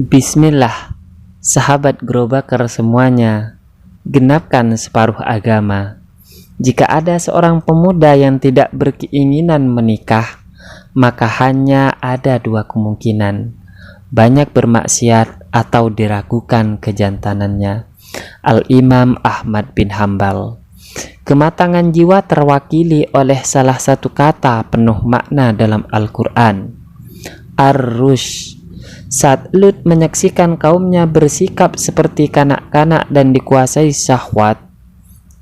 Bismillah, sahabat Grobaker semuanya, genapkan separuh agama. Jika ada seorang pemuda yang tidak berkeinginan menikah, maka hanya ada dua kemungkinan: banyak bermaksiat atau diragukan kejantanannya. Al-Imam Ahmad bin Hambal. Kematangan jiwa terwakili oleh salah satu kata penuh makna dalam Al-Quran, Ar-Rush. Saat Lut menyaksikan kaumnya bersikap seperti kanak-kanak dan dikuasai syahwat,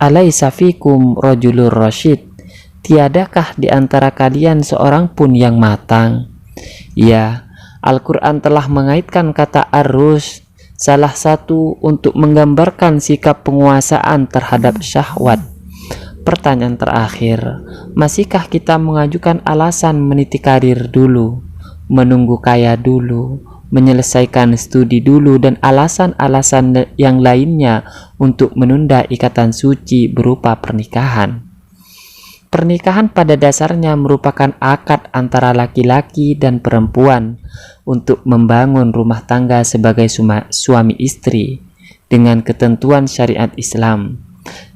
alaisa fikum rajulur rasyid, tiadakah di antara kalian seorang pun yang matang? Ya, Al-Quran telah mengaitkan kata arus salah satu untuk menggambarkan sikap penguasaan terhadap syahwat. Pertanyaan terakhir, masihkah kita mengajukan alasan meniti karir dulu, menunggu kaya dulu, menyelesaikan studi dulu, dan alasan-alasan yang lainnya untuk menunda ikatan suci berupa pernikahan? Pernikahan pada dasarnya merupakan akad antara laki-laki dan perempuan untuk membangun rumah tangga sebagai suami istri dengan ketentuan syariat Islam.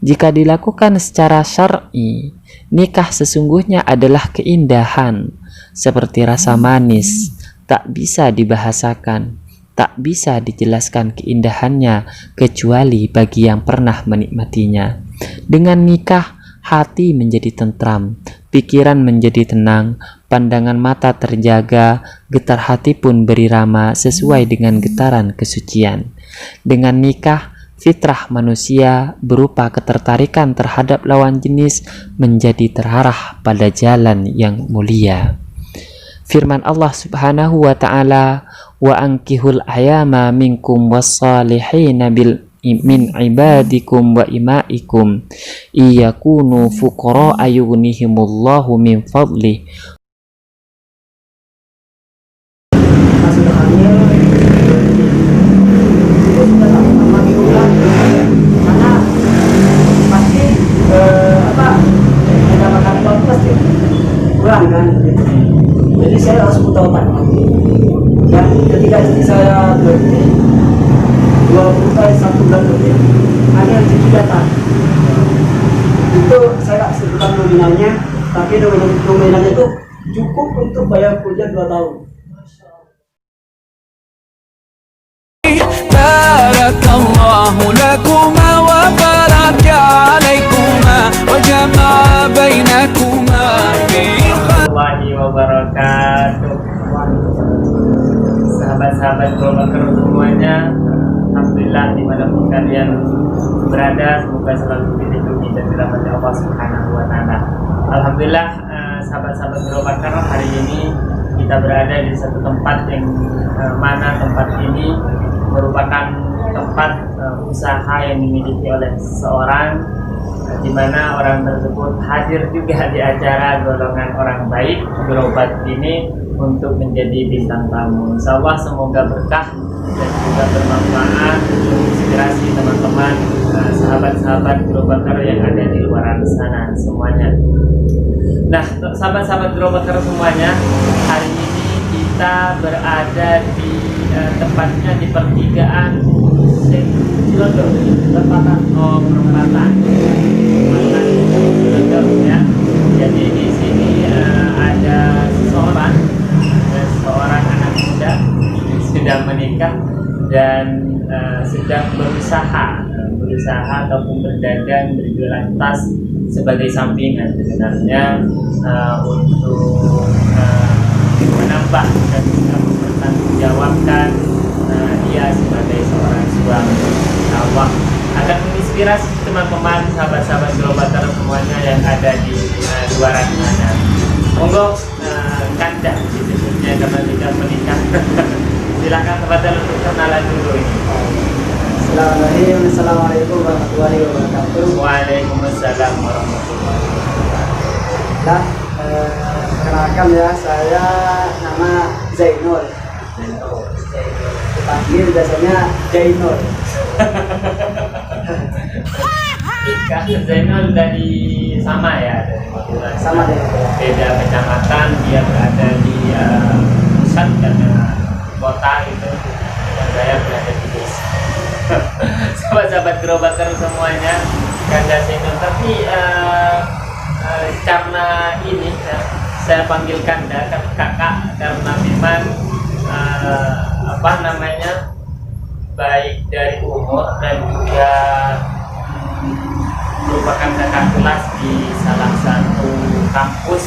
Jika dilakukan secara syar'i, nikah sesungguhnya adalah keindahan seperti rasa manis, tak bisa dibahasakan, tak bisa dijelaskan keindahannya kecuali bagi yang pernah menikmatinya. Dengan nikah, hati menjadi tentram, pikiran menjadi tenang, pandangan mata terjaga, getar hati pun berirama sesuai dengan getaran kesucian. Dengan nikah, fitrah manusia berupa ketertarikan terhadap lawan jenis menjadi terarah pada jalan yang mulia. Firman Allah Subhanahu wa ta'ala, wa ankihul ayama minkum wassalihina min ibadikum wa imaikum iyakunu fuqara ayughnihimullahu min fadlih. Jadi saya harus putar otak. Yang ketika istri saya berhenti 2 kali 1 bulan lebih, ada rezeki datang. Itu saya tak sebutkan nominalnya, tapi nominalnya itu cukup untuk bayar kuliah 2 tahun. Barakallahu lakuma wa baraka alaikuma wa jama'a bainakuma warahmatullahi wabarakatuh. Sahabat-sahabat Grobaker semuanya, alhamdulillah dimanapun kalian berada, semoga selalu dilindungi dan dirahmati Allah Subhanahu wa ta'ala. Alhamdulillah, sahabat-sahabat Grobaker, hari ini kita berada di satu tempat yang mana tempat ini merupakan tempat usaha yang dimiliki oleh seseorang, di mana orang tersebut hadir juga di acara golongan orang baik berobat ini untuk menjadi bintang tamu. Insyaallah semoga berkah dan juga bermanfaat untuk inspirasi teman-teman sahabat-sahabat Grobaker yang ada di luar sana semuanya. Nah, sahabat-sahabat Grobaker semuanya, hari ini kita berada di tepatnya di pertigaan Cilodo, perempatan Cilodo ya. Jadi di sini ada seseorang anak muda yang sudah menikah dan sedang berusaha ataupun berdagang, berjualan tas sebagai sampingan sebenarnya untuk menambah dan juga mempertanggungjawabkan dia sebagai seorang suami. Allah akan menginspirasi teman-teman sahabat-sahabat Grobaker semuanya yang ada di luar sana. Monggo Kanda disebutnya karena tidak menikah. Silakan teman-teman untuk kenalan dulu ini. Assalamualaikum warahmatullahi wabarakatuh. Waalaikumsalam warahmatullahi wabarakatuh. Nah, perkenalkan ya, saya nama Zainul. Dipanggil biasanya Zainul. Kak Zainul dari sama ya, dari Madura. Sama deh. Beda kecamatan, dia berada di pusat dan kota itu. saya berada di desa. Sahabat-sahabat Grobaker semuanya, Kanda Senul. Tapi karena ini saya panggil Kanda kakak karena memang apa namanya, baik dari umur dan juga merupakan kakak kelas di salah satu kampus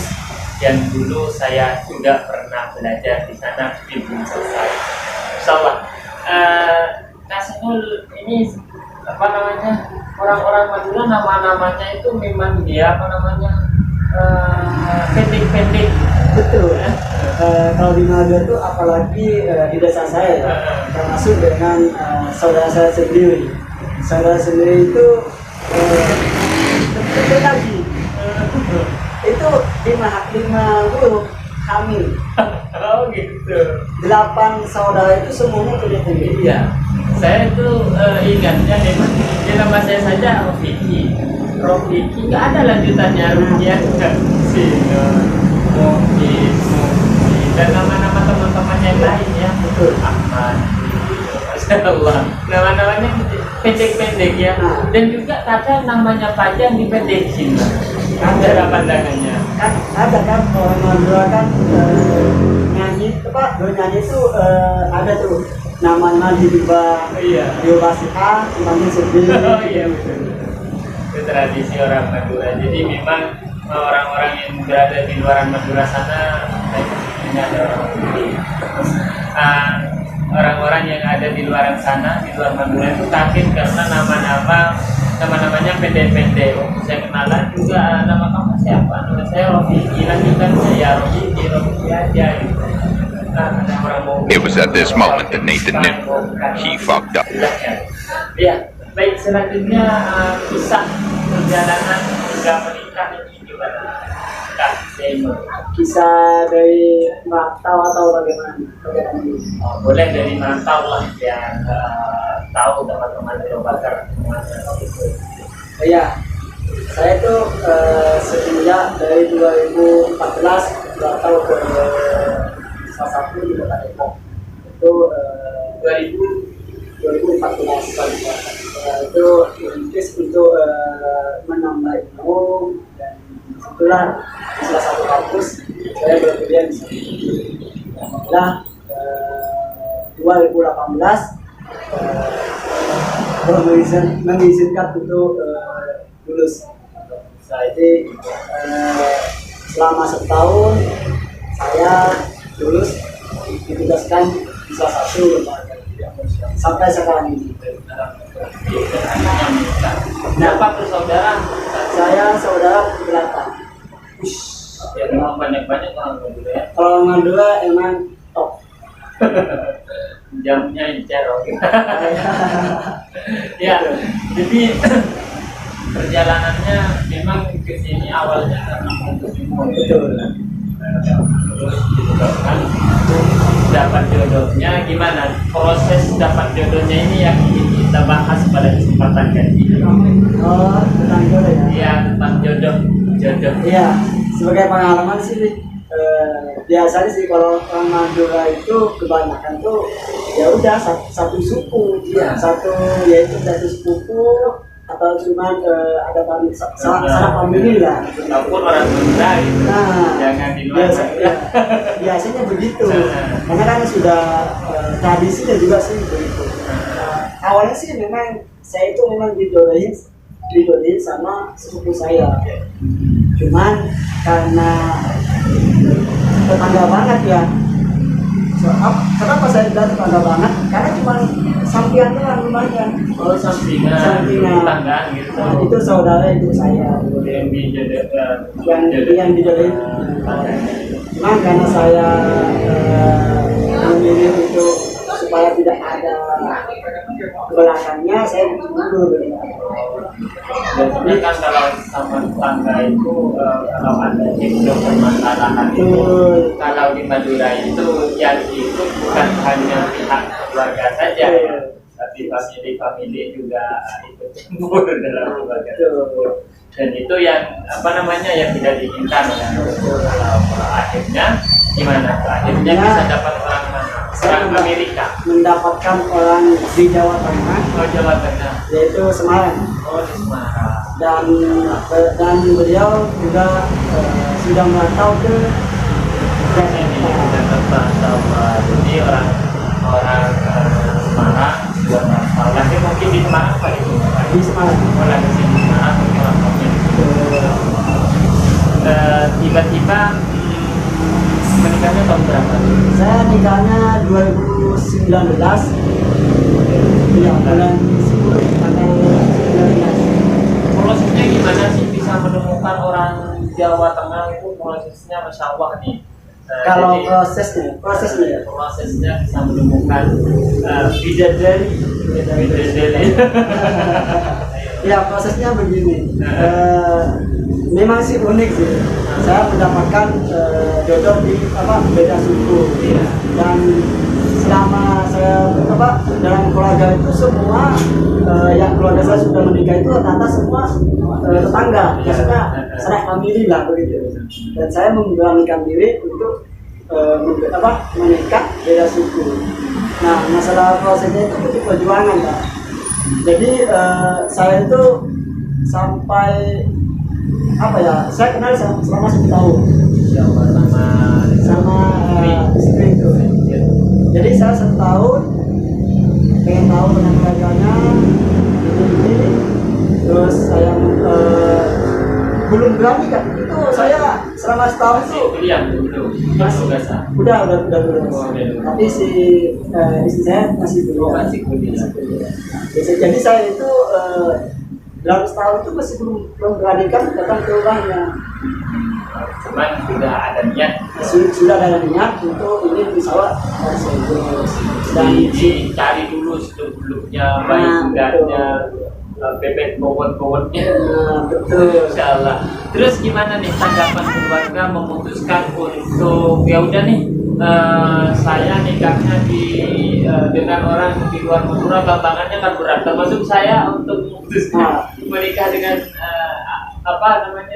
yang dulu saya juga pernah belajar di sana belum selesai. Insyaallah. Kak Senul ini apa namanya, orang-orang Madura nama-namanya itu memang dia apa namanya, pendek-pendek. Betul. Kalau di Madura itu apalagi di desa saya ya, termasuk dengan saudara saya sendiri. Saudara sendiri itu itu lagi itu 50 hamil. Oh gitu. 8 saudara itu semuanya pendek-pendek. Iya. Saya itu ingatnya memang di nama saya saja Rofiki. Rofiki nggak ada lanjutannya, Rukiah, Sino, Mufid, dan nama-nama teman-teman yang lain ya. Betul. Ahmad, Masya Allah. Nama-namanya pendek-pendek ya. Dan juga kadang namanya panjang dipendekin. Ada pandangannya. Kan ada kan orang Madura kan nyanyi apa nyanyi itu ada tuh namanya diubah Iya. diubah namanya sendiri. Oh iya betul. Itu tradisi orang Madura. Jadi memang orang-orang yang berada di luar Madura sana, ini ada orang putih. Orang-orang yang ada di luar sana, di luar Madura itu kaget karena nama-namanya pendek-pendek. Waktu saya kenalan juga, nama kamu siapa? Nama saya Rofiki. Lanjutkan saya Rofiki aja gitu. Ada orang mau. It was at this moment that Nathan knew he fucked up. Ya, baik, selanjutnya kisah perjalanan hingga menikah ini gimana? Kak Senul. Kisah dari merantau atau bagaimana? Oh, boleh dari merantau lah yang tahu teman-teman Grobaker semuanya. Ya, saya itu sejak dari 2014 merantau ke salah satu di kota Depok. Itu 2014 itu merintis untuk menambah ilmu, dan kebetulan di salah satu kampus saya berkuliah di sana. Alhamdulillah 2018 mengizinkan untuk lulus. Jadi selama setahun saya lulus ditugaskan di salah satu lembaga sampai sekarang ini. Berapa bersaudara? Saya saudara belakang. Ya, memang banyak-banyak orang Madura ya. Kalau Madura emang top. Jamnya encer, oke. Ya, jadi perjalanannya memang ke sini awalnya karena untuk ilmu. Betul. Terus kan dapat jodohnya gimana? Proses dapat jodohnya ini yang ingin kita bahas pada kesempatan kali ini. Oh, tentang jodoh ya? Iya, tentang jodoh. Iya, sebagai pengalaman sih biasanya sih kalau orang Madura itu kebanyakan tuh ya udah satu suku, Iya. yaitu satu sepupu atau cuma ada salah famili lah. Ataupun orang Sunda gitu. Nah, Jangan di luar Madura. biasanya begitu. Karena kan sudah tradisinya juga sih begitu. Awalnya sih memang saya itu memang dijodohin sama sepupu saya. Cuman karena tetangga banget ya. Kenapa saya bilang tetangga banget? Karena cuma sampingan doang rumahnya. Oh, sampingan, tetanggaan gitu. Itu saudara itu saya. Yang Yang dijodohin. Cuman karena saya memilih itu supaya tidak ada belakangnya, saya mundur. Biasanya kan kalau sama tetangga itu kalau ada cekcok permasalahan itu, kalau di Madura itu yang ikut bukan hanya pihak keluarga saja, tapi famili juga ikut campur dalam keluarga. Dan itu yang apa namanya yang tidak diinginkan. Kalau akhirnya gimana? Akhirnya bisa dapat orang mana? saya Amerika. mendapatkan orang di Jawa Tengah, Oh, Jawa Tengah. yaitu Semarang. Oh, di Semarang. Dan beliau juga sudah merantau ke Ini Jakarta sama jadi orang Semarang juga merantau. Lagi mungkin di Semarang apa itu? di Semarang. Oh, lagi di Semarang mungkin orangnya. Tiba-tiba menikahnya tahun berapa? Saya nikahnya 2019, ya bulan 10 tanggal 19. Prosesnya gimana sih bisa menemukan orang Jawa Tengah itu prosesnya Masya Allah nih. Kalau Jadi, prosesnya bisa menemukan bidadari. ya prosesnya begini. Memang sih unik sih. Saya mendapatkan jodoh di beda suku. Iya. Dan selama saya dalam keluarga itu semua yang keluarga saya sudah menikah itu rata-rata semua tetangga, maksudnya sanak famili lah begitu. Dan saya memberanikan diri untuk menikah beda suku. Nah, masalah prosesnya itu butuh perjuangan, Pak. Jadi saya itu sampai saya kenal selama 1 tahun sama istri itu. Jadi saya 1 tahun pengen tahu tentang keluarganya ini, terus saya belum berani kan itu. Saya selama setahun itu Kuliah dulu. masih udah tapi si istri saya masih belum. Masih kuliah. Jadi saya itu dalam setahun itu masih belum beranikan datang ke rumahnya. Cuman sudah ada niat. Sudah ada niat untuk ini pesawat dan Dicari dulu seluk-beluknya, bayi udarnya, bebek bobot-bobotnya. betul. Insya Allah. Terus gimana nih tanggapan keluarga memutuskan untuk ya udah nih saya nikahnya dengan orang di luar Madura, gampangannya kan berat. Termasuk saya untuk memutuskan menikah dengan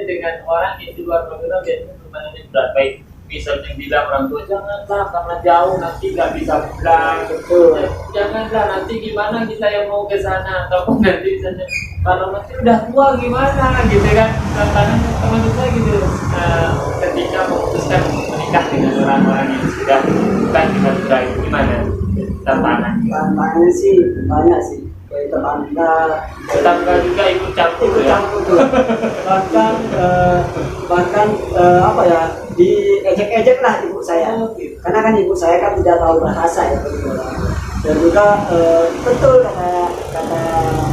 dengan orang yang di luar Madura biasanya gampangannya berat. Baik misalnya bilang orang tua janganlah karena jauh nanti nggak bisa pulang. Betul. Janganlah nanti gimana kita yang mau ke sana ataupun nanti misalnya kalau nanti udah tua gimana gitu kan. Tantangan termasuk saya gitu ketika memutuskan menikah dengan orang-orang yang sudah bukan di Madura itu gimana tantangannya sih banyak sih. Kayak tetangga juga ikut campur tuh. bahkan diejek-ejek lah ibu saya. Karena kan ibu saya kan tidak tahu bahasa ya. Dan juga betul kata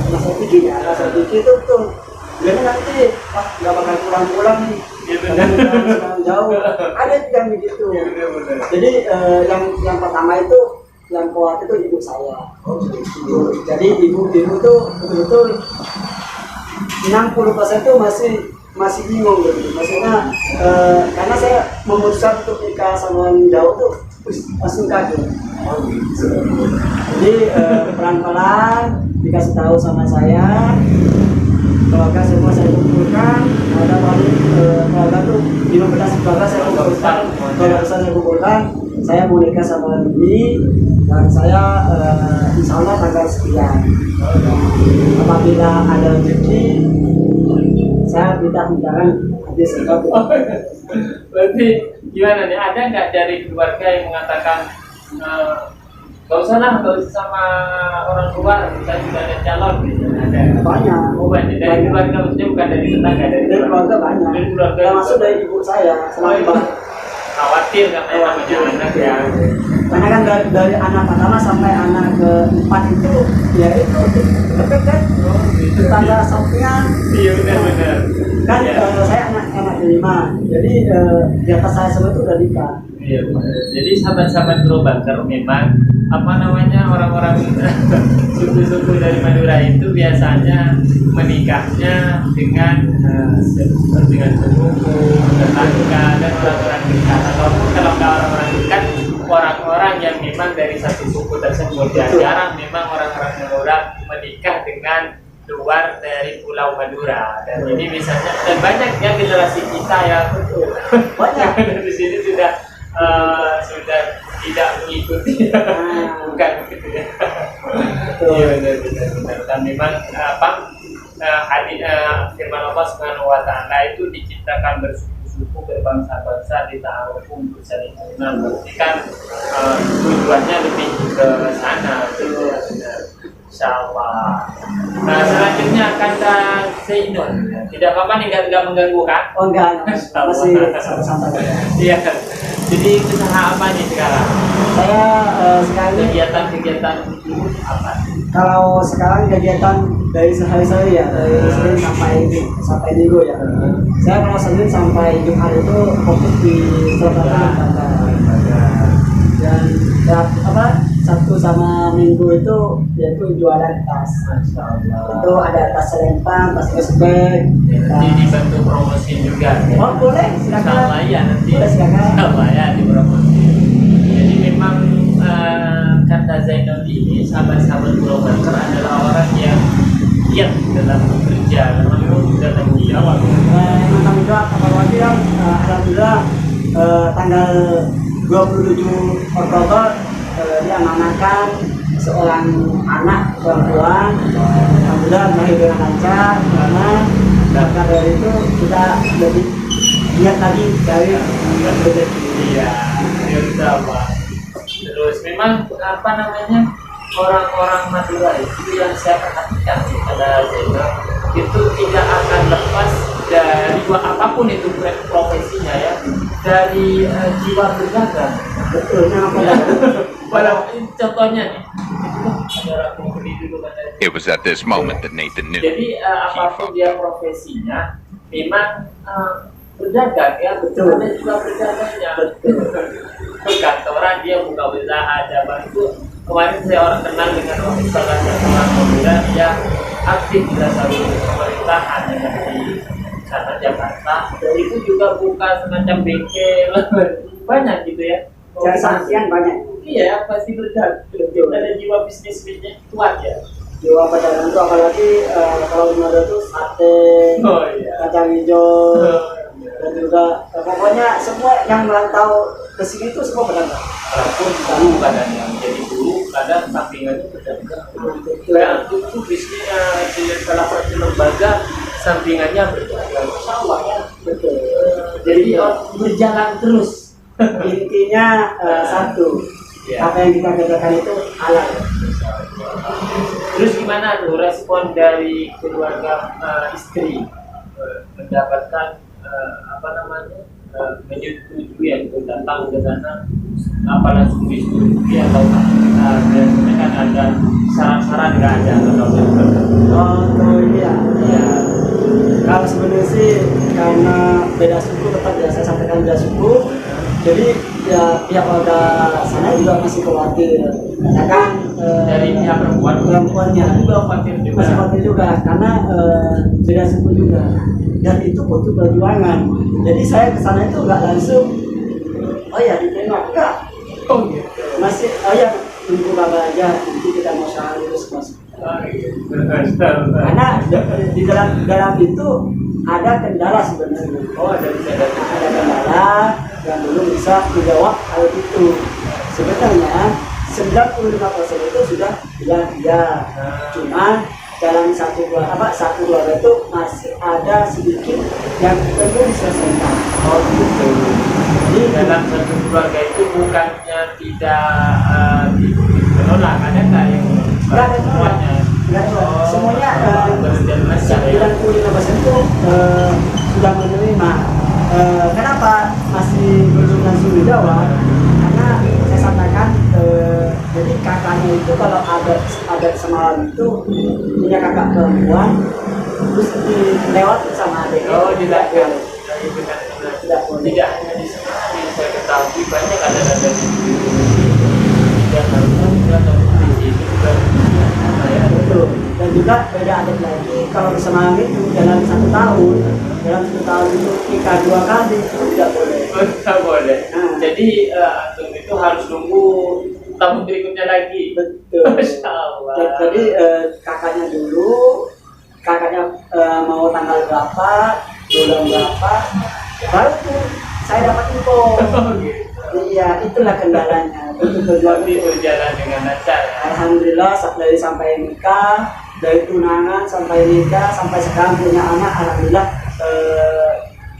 Mas Diki itu betul. Jadi nanti nggak bakal pulang nih. Karena jauh. Ada yang begitu. Jadi yang pertama itu yang kuat itu ibu saya. Jadi ibu tuh betul-betul 60% tuh masih bingung gitu. Maksudnya karena saya memutuskan untuk nikah sama orang jauh tuh langsung kaget. Jadi pelan-pelan dikasih tahu sama saya. Keluarga semua saya kumpulkan. Ada paling keluarga tuh 15 keluarga saya kumpulkan. Keluarga besar saya kumpulkan. Saya mau nikah sama Bibi dan saya insya Allah tanggal sekian. Apabila ada rezeki, saya minta undangan habis sekali. Berarti gimana nih? Ada nggak dari keluarga yang mengatakan gak usah sama orang luar, kita sudah ada calon gitu? Ada Banyak. Oh, banyak. Dari keluarga maksudnya bukan dari tetangga, dari keluarga banyak. Dari keluarga Termasuk dari ibu saya. Khawatir karena namanya anak ya. Karena kan dari anak pertama sampai anak keempat itu ya itu dekat kan. Tetangga sampingan. Iya benar. Kan Ya. saya anak kelima. Jadi di atas saya semua itu udah nikah. Iya benar. Jadi sahabat-sahabat Growbacker memang orang-orang suku-suku dari Madura itu biasanya menikahnya dengan sepupu, tetangga dan orang-orang dekat. Ataupun kalau nggak orang-orang dekat, orang-orang yang memang dari satu suku tersebut. Jarang memang orang-orang Madura menikah dengan luar dari Pulau Madura. Dan ini misalnya dan banyak yang generasi kita ya Banyak. di sini sudah tidak mengikuti. Bukan begitu ya. Iya benar. Dan memang hadis firman Allah Subhanahu wa taala itu diciptakan bersuku-suku, berbangsa-bangsa, dita'arufu, bersaling mengenal. Berarti kan tujuannya lebih ke sana. Insyaallah. Nah, selanjutnya kata Zainul. Tidak apa-apa nih, enggak mengganggu kan? Oh enggak, masih santai. Iya. Jadi usaha apa nih sekarang? Saya sekarang Kegiatan apa? kalau sekarang kegiatan dari sehari-hari ya, dari Senin sampai Minggu ya. Saya kalau Senin sampai Jumat itu fokus di Surabaya dan Sabtu sama Minggu itu yaitu jualan tas. Itu ada tas selempang, tas cashback. Jadi dibantu promosi juga. Oh boleh, silakan. Sama ya nanti. Boleh silakan. Sama ya dipromosi. Jadi memang kata Zainal ini sahabat-sahabat Global adalah orang yang giat dalam bekerja, memang sudah tanggung jawab. Memang tanggung jawab, apalagi kan alhamdulillah tanggal 27 Oktober dia mengamankan seorang anak perempuan, alhamdulillah lahir dengan lancar. Karena maka dari itu kita lebih giat lagi dari Iya, sama. Terus memang orang-orang Madura itu yang saya perhatikan pada Zainal itu tidak akan lepas dari apapun itu profesinya ya, dari jiwa berdagang. betul Contohnya nih, itu kan ada pengemudi dulu kan. It was at this moment that Nathan knew. Jadi apapun dia profesinya, memang berdagang ya, Betul. ada juga berdagangnya. Kantoran dia buka usaha, ada bantu. Kemarin saya orang kenal dengan salah satu orang pemuda yang aktif di salah satu pemerintahan yang di sana Jakarta. Dan itu juga buka semacam bengkel banyak gitu ya. cari saksian banyak. Iya, pasti berdagang. Ada jiwa bisnisnya kuat ya. Jiwa pedagang itu apalagi kalau di Madura itu sate, Oh iya. kacang hijau, dan juga pokoknya semua yang merantau ke sini itu semua pedagang. Walaupun kamu kadang yang jadi guru, kadang sampingannya berdagang. Ya, itu bisnisnya di salah satu lembaga sampingannya berdagang. Masya Allah ya. Betul. Jadi berjalan terus. Intinya satu, Ya. apa yang kita kerjakan itu halal. Terus gimana tuh respon dari keluarga istri mendapatkan menyetujui ya itu datang ke sana, apa langsung disetujui atau biasanya kan ada saran-saran nggak ada Oh iya, ya. Kalau sebenarnya sih karena beda suku, tetap ya saya sampaikan beda suku. Jadi ya pihak warga sana juga masih khawatir. Misalkan dari pihak perempuannya juga khawatir juga. masih khawatir juga karena beda suku juga. Dan itu butuh perjuangan. Jadi saya ke sana itu nggak langsung, oh ya diterima, enggak. Oh gitu. Masih, oh ya tunggu kabar aja, nanti kita mau saling terus mas. Karena di dalam itu ada kendala sebenarnya. Oh ada Kendala yang belum bisa menjawab hal itu. Sebenarnya 95% itu sudah bilang iya. Cuma dalam satu keluarga itu masih ada sedikit yang perlu diselesaikan. Oh gitu. Jadi dalam satu keluarga itu bukannya tidak menolak, ada nggak yang Nggak ada semuanya? Nggak ada. Semuanya berjalan lancar ya. 95% itu sudah menerima. Kenapa masih belum langsung dijawab? Karena saya sampaikan jadi kakaknya itu kalau ada semalam itu punya kakak perempuan terus dilewat sama adik. Oh tidak ya. Tidak boleh. Tidak hanya di Semarang yang saya ketahui, banyak ada di Jakarta juga di sini juga. Ya, Betul. Dan juga beda adik lagi kalau di Semarang itu dalam 1 tahun itu nikah 2 kali itu tidak boleh. tidak boleh. Jadi antum itu harus nunggu tahun berikutnya lagi. Betul. Masya Allah. Jadi kakaknya mau tanggal berapa, bulan berapa, baru tuh saya dapat info. Oh, gitu. Iya, itulah kendalanya. untuk berjuang Tapi berjalan dengan lancar ya. Alhamdulillah dari sampai nikah, dari tunangan sampai nikah sampai sekarang punya anak, alhamdulillah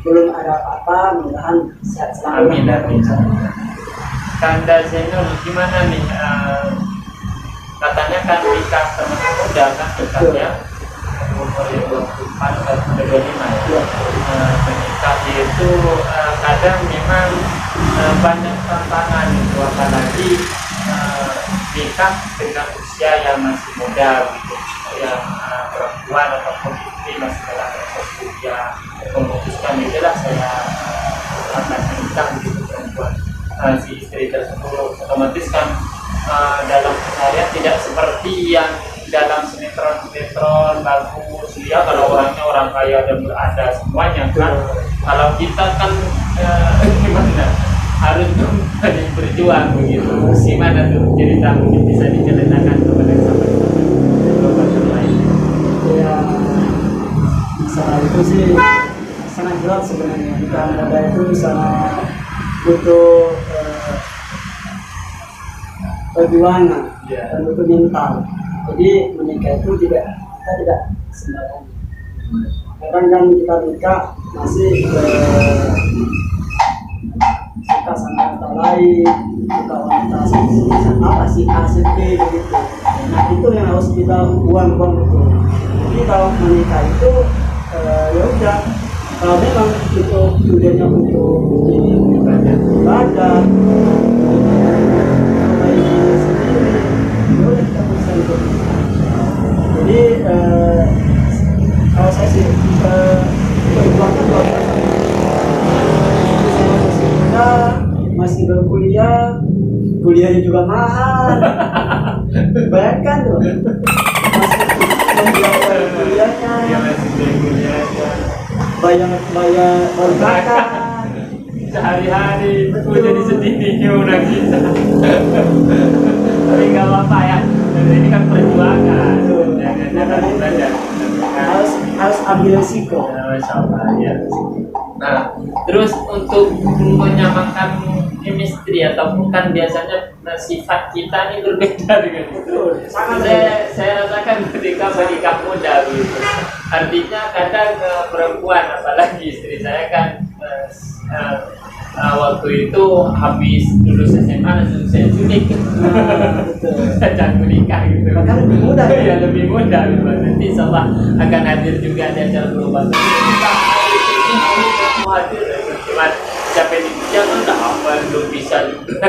belum ada apa-apa, mudah-mudahan sehat selalu. Amin amin. Kanda Zainul gimana nih? Katanya kan nikah termasuk muda kan dekatnya umur 24 dan 25 ya. Menikah itu kadang memang banyak tantangan itu, apalagi nikah dengan usia yang masih muda gitu, yang perempuan ataupun istri masih dalam proses usia memutuskan itulah saya akan menikah gitu perempuan. Si istri tersebut otomatis kan dalam keseharian tidak seperti yang dalam sinetron bagus ya, kalau orangnya orang kaya dan berada semuanya kan. Kalau kita kan gimana, harus banyak berjuang begitu. Gimana tuh cerita, mungkin bisa diceritakan kepada sahabat-sahabat yang lain? Ya, masalah itu sih sangat berat sebenarnya. Nikah muda itu sangat butuh perjuangan dan butuh mental. Jadi menikah itu kita tidak sembarangan. Kadang kan kita nikah masih suka sama wanita lain, suka wanita apa sih ACP begitu. Nah itu yang harus kita buang-buang itu. Jadi kalau menikah itu ya udah, kalau memang itu tujuannya untuk ibadah, jadi kalau saya sih perjuangan kalau saya masih muda, masih berkuliah, kuliahnya juga mahal. Bayangkan tuh, masih membiayai kuliahnya, bayar kontrakan. Sehari-hari itu jadi sedihnya orang kita. Tapi nggak apa-apa ya, ini kan perjuangan. Jangan belajar. Harus ambil risiko. Masya Allah ya. Nah, terus untuk menyamakan chemistry ataupun kan biasanya sifat kita ini berbeda dengan itu. Saya rasakan ketika menikah muda gitu. Artinya kadang perempuan, apalagi istri saya kan waktu itu habis lulus SMA langsung saya culik. Jangan menikah gitu. Bahkan lebih muda ya, lebih muda. Nanti insyaallah akan hadir juga di acara global. Mau hadir cuma capek di jangan apa belum bisa juga.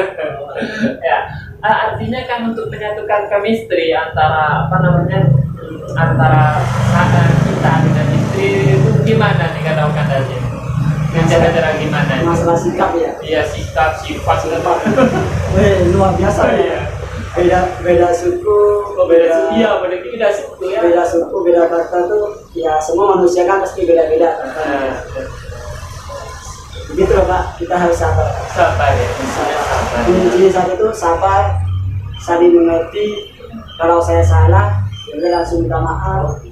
Ya, artinya kan untuk menyatukan chemistry antara antara kita dengan istri itu gimana nih kalau katanya? Cara-cara gimana? Masalah sikap ya. Iya, sikap, sifat sudah. Luar biasa ya. Beda suku, Iya, beda suku ya. Beda suku, beda kata tuh ya, semua manusia kan pasti beda-beda. Begitu loh Pak, kita harus sabar. Sabar ya, sabar. Kuncinya satu tuh sabar, saling mengerti. Kalau saya salah, ya langsung minta maaf.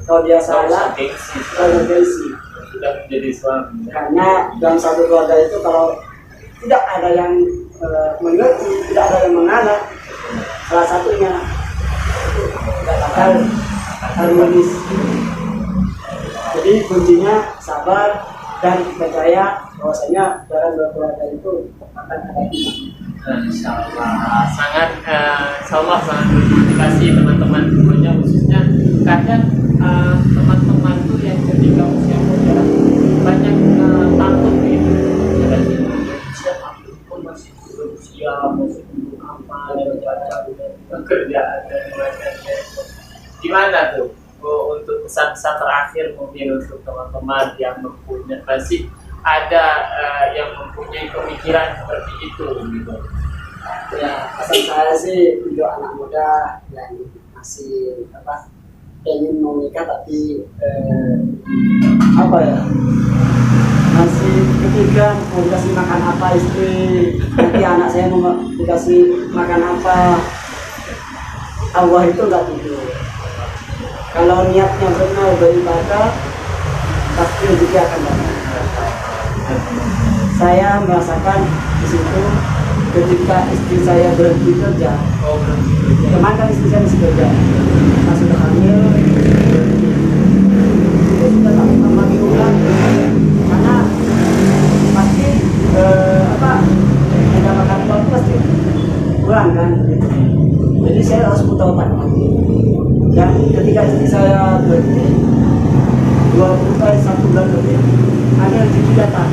Kalau dia salah, kita gengsi. Sudah menjadi suami. Karena dalam satu keluarga itu kalau tidak ada yang mengerti, tidak ada yang mengalah, salah satunya tidak bakal harmonis. Jadi kuncinya sabar dan percaya bahwasanya dalam berkeluarga itu akan ada iman. Insyaallah sangat sangat bermotivasi teman-teman semuanya, khususnya kadang teman-teman tuh yang ketika usia muda banyak takut gitu. Jadi usia pun masih berusia, masih belum apa dan macam-macam kerjaan dan macam-macam. Gimana tuh untuk pesan-pesan terakhir mungkin untuk teman-teman yang mempunyai masih ada yang mempunyai pemikiran seperti itu gitu? Ya, pesan saya sih untuk anak muda yang masih ingin menikah tapi masih kepikiran mau dikasih makan apa istri, nanti anak saya mau dikasih makan apa. Allah itu nggak tidur. Kalau niatnya benar beribadah, pasti rezeki akan datang. Saya merasakan di situ ketika istri saya berhenti kerja. Oh, berhenti kerja. Kemarin kan istri saya masih kerja, pas sudah hamil berhenti. Itu sudah tak lagi ulang, karena pasti mendapatkan uang pasti kurang kan. Gitu. Jadi saya harus putar otak lagi. Dan ketika istri saya berhenti 1 bulan lebih, ada rezeki datang.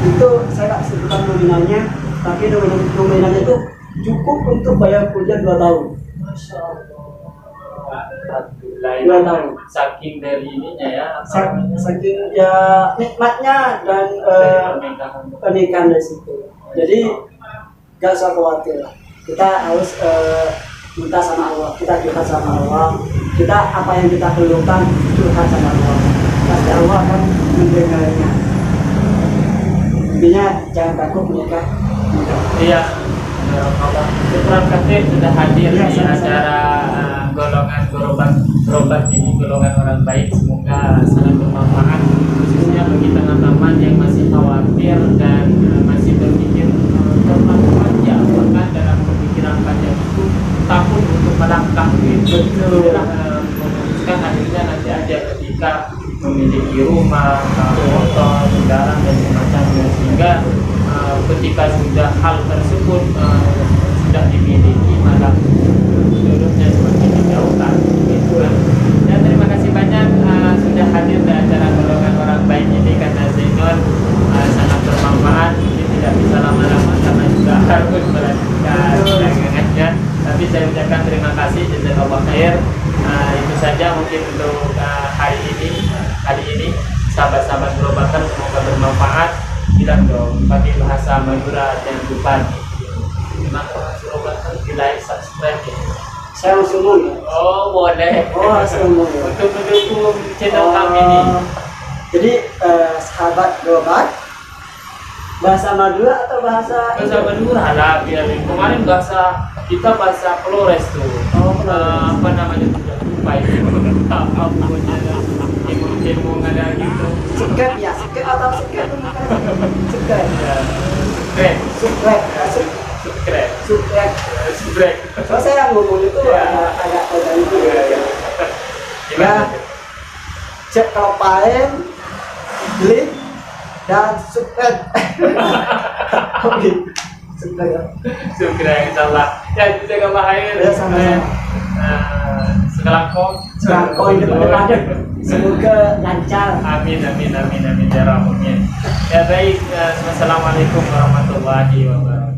Itu saya tak sebutkan nominalnya, tapi nominalnya itu cukup untuk bayar kuliah 2 tahun. Masya Allah. 2 tahun. Saking dari ininya ya. apa namanya? Saking ya nikmatnya dan Dari pernikahan. pernikahan dari situ. Jadi gak usah khawatir. Kita harus minta sama Allah, kita curhat sama Allah. Kita apa yang kita perlukan curhat sama Allah. Pasti Allah akan mendengarnya. Intinya jangan takut menikah. Iya. Allah. Syukran Khatib sudah hadir Ya, di sama-sama. acara golongan berobat ini, golongan orang baik. Semoga sangat bermanfaat khususnya bagi teman-teman yang masih khawatir dan masih berpikir terlalu panjang, bahkan dalam pemikiran panjang itu takut untuk melangkah gitu. Memutuskan akhirnya nanti aja ketika memiliki rumah, motor, kendaraan dan semacamnya, sehingga ketika sudah hal tersebut sudah dimiliki malah seluruhnya semakin dijauhkan gitu kan. Dan terima kasih banyak sudah hadir di acara golongan orang baik ini, kata Zainul. Sangat bermanfaat. Mungkin tidak bisa lama-lama karena juga harus melanjutkan dagangannya, tapi saya ucapkan terima kasih, jazakallah khair. Itu saja mungkin untuk hari ini sahabat-sahabat berobakan, semoga bermanfaat. Bilang dong pakai bahasa Madura dan Tupan. Gimana bahasa berobakan? Di like, subscribe ya. Saya langsung mau ya. Oh boleh. Oh, langsung mau ya. Untuk mendukung channel kami ini. Jadi sahabat berobat bahasa Madura atau bahasa Bahasa Madura lah, biar kemarin kita bahasa Flores tuh. Oh, Flores. Apa namanya sudah lupa itu. Apa pokoknya ada ilmu ada gitu. Seket ya, seket atau seket itu bukan seket. Ya, sukrek, Suket, sukrek, suket. sukrek. Kalau saya ngomong itu Ya. agak terganggu. Gimana? Cek kalau paen, beli dan suket. Oke, suket ya. Sukrek, insyaallah. Ya, jaga bahaya. Ya, sama-sama. Sekelangkong. Selangkau ini depan-depan. Semoga lancar. Amin amin amin amin ya Rabbal alamin. Ya baik, assalamualaikum warahmatullahi wabarakatuh.